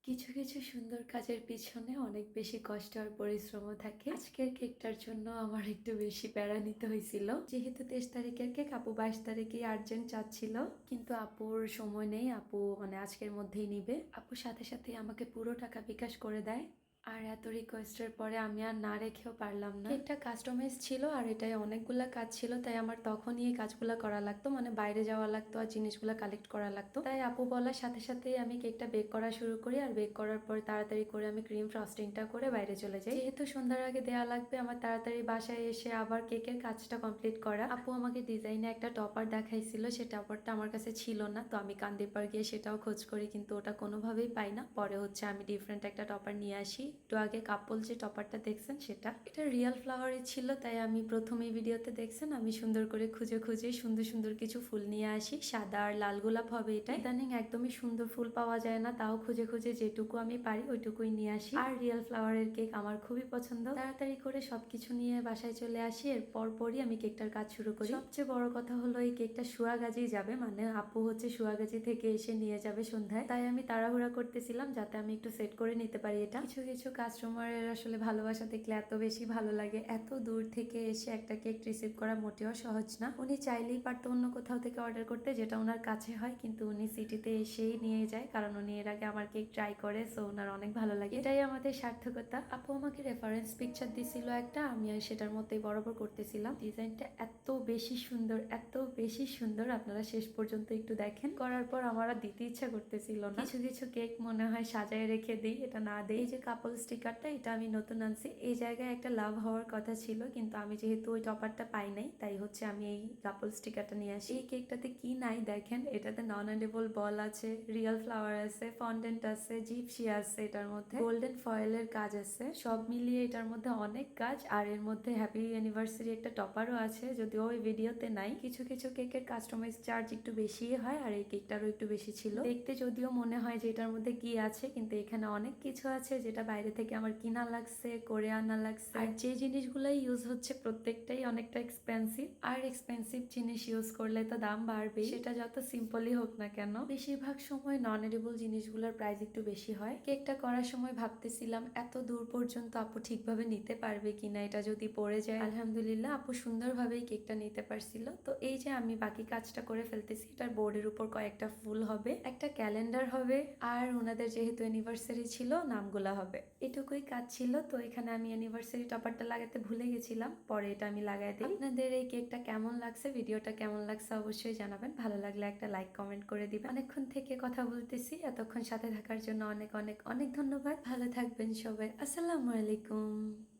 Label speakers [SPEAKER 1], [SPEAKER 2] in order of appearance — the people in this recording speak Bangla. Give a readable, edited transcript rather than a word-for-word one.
[SPEAKER 1] কিছু কিছু সুন্দর কাজের পিছনে অনেক বেশি কষ্ট আর পরিশ্রমও থাকে। আজকের কেকটার জন্য আমার একটু বেশি প্যারা নিতে হয়েছিল, যেহেতু 23 তারিখের কেক, আপু 22 তারিখে আর্জেন্ট চাচ্ছিল, কিন্তু আপুর সময় নেই। আপু মানে আজকের মধ্যেই নিবে। আপুর সাথে সাথে আমাকে পুরো টাকা বিকাশ করে দেয়। আর এত রিকোয়েস্টের পরে আমি আর না রেখেও পারলাম না। কেকটা কাস্টমাইজ ছিল আর এটাই অনেকগুলা কাজ ছিল, তাই আমার তখনই এই কাজগুলো করা লাগতো, মানে বাইরে যাওয়া লাগতো আর জিনিসগুলো কালেক্ট করা লাগতো। তাই আপু বলার সাথে সাথেই আমি কেকটা বেক করা শুরু করি, আর বেক করার পর তাড়াতাড়ি করে আমি ক্রিম ফ্রস্টিংটা করে বাইরে চলে যাই, যেহেতু সন্ধ্যার আগে দেওয়া লাগবে। আমার তাড়াতাড়ি বাসায় এসে আবার কেকের কাজটা কমপ্লিট করা। আপু আমাকে ডিজাইনে একটা টপার দেখাইছিল, সে টপারটা আমার কাছে ছিল না, তো আমি কান্দিপার গিয়ে সেটাও খোঁজ করি, কিন্তু ওটা কোনোভাবেই পাই না। পরে হচ্ছে আমি ডিফারেন্ট একটা টপার নিয়ে আসি। একটু আগে কাপল যে টপারটা দেখছেন সেটা, এটা রিয়েল ফ্লাওয়ারের ছিল, তাই আমি প্রথমে ভিডিওতে দেখছেন আমি সুন্দর করে খুঁজে খুঁজে সুন্দর সুন্দর কিছু ফুল নিয়ে আসি। সাদা আর লাল গোলাপ হবে এটা। ইদানিং একদমই সুন্দর ফুল পাওয়া যায় না, তাও খুঁজে খুঁজে যেটুকু আমি পারি ওইটুকুই নিয়ে আসি। আর রিয়েল ফ্লাওয়ারের কেক আমার খুবই পছন্দ। তাড়াতাড়ি করে সবকিছু নিয়ে বাসায় চলে আসি, এর পরপরই আমি কেকটার কাজ শুরু করি। সবচেয়ে বড় কথা হলো এই কেকটা সুয়াগাজি যাবে, মানে আপু হচ্ছে সুয়াগাজি থেকে এসে নিয়ে যাবে সন্ধ্যায়, তাই আমি তাড়াহুড়া করতেছিলাম যাতে আমি একটু সেট করে নিতে পারি এটা। কিছু কিছু কাস্টমারের আসলে ভালোবাসা দেখলে এত বেশি ভালো লাগে। এত দূর থেকে এসে একটা কেক রিসিভ করা মোটেও সহজ না। উনি চাইলেই পারতো অন্য কোথাও থেকে অর্ডার করতে, যেটা ওনার কাছে হয়, কিন্তু উনি সিটিতে এসেই নিয়ে যায়, কারণ উনি এর আগে আমার কেক ট্রাই করে, সো ওনার অনেক ভালো লাগে। এটাই আমাদের সার্থকতা। আপু আমাকে রেফারেন্স পিকচার দিছিল একটা, আমি আর সেটার মধ্যেই বরাবর করতেছিলাম। ডিজাইনটা এত বেশি সুন্দর, এত বেশি সুন্দর, আপনারা শেষ পর্যন্ত একটু দেখেন। করার পর আমার আর দিতে ইচ্ছা করতেছিল না। কিছু কিছু কেক মনে হয় সাজায় রেখে দিই, এটা না দেই। এই যে কাপল স্টিকারটা, এটা আমি নতুন আনছি। এই জায়গায় একটা লাভ হওয়ার কথা ছিল, কিন্তু আমি যেহেতু ওই টপারটা পাই নাই, তাই হচ্ছে আমি এই কাপল স্টিকারটা নিয়ে আসি। এই কেকটাতে কি নাই দেখেন, এটাতে নন এডিবল বল আছে, রিয়েল ফ্লাওয়ার আছে, ফন্ডেন্ট আছে, জিপসি আছে, এটার মধ্যে গোল্ডেন ফয়েলের কাজ আছে। সব মিলিয়ে এটার মধ্যে অনেক কাজ। আর এর মধ্যে হ্যাপি অ্যানিভার্সারি একটা টপারও আছে, যদিও ওই ভিডিওতে নাই। কিছু কিছু কেকের কাস্টমাইজ চার্জ একটু বেশি হয়, আর এই কেকটারও একটু বেশি ছিল। দেখতে যদিও মনে হয় যে এটার মধ্যে কি আছে, কিন্তু এখানে অনেক কিছু আছে যেটা বাইরে থেকে আমার কিনা লাগছে, করে আনা লাগছে। আর যে জিনিসগুলাই ইউজ হচ্ছে প্রত্যেকটাই অনেকটা এক্সপেন্সিভ, আর এক্সপেন্সিভ জিনিস ইউজ করলে তো দাম বাড়বে, সেটা যত সিম্পলই হোক না কেন। বেশিরভাগ সময় নন এডিবল জিনিসগুলোর প্রাইস একটু বেশি হয়। কেকটা করার সময় ভাবতেছিলাম এত দূর পর্যন্ত আপু ঠিকভাবে নিতে পারবে কিনা, এটা যদি পড়ে যায়। আলহামদুলিল্লাহ আপু সুন্দরভাবেই কেকটা নিতে পারছিল। তো এই যে আমি বাকি কাজটা করে ফেলতেছি, এটার বোর্ডের উপর কয়েকটা ফুল হবে, একটা ক্যালেন্ডার হবে, আর ওনাদের যেহেতু অ্যানিভার্সারি ছিল নামগুলা হবে। এটুকুই কাজ ছিল। তো এখানে আমি অ্যানিভার্সারি টপারটা লাগাতে ভুলে গেছিলাম, পরে এটা আমি লাগাই দিই। আপনাদের এই কেকটা কেমন লাগছে, ভিডিওটা কেমন লাগছে অবশ্যই জানাবেন। ভালো লাগলে একটা লাইক কমেন্ট করে দিবেন। অনেকক্ষণ থেকে কথা বলতেছি, এতক্ষণ সাথে থাকার জন্য অনেক অনেক অনেক ধন্যবাদ। ভালো থাকবেন সবাই। আসসালামু আলাইকুম।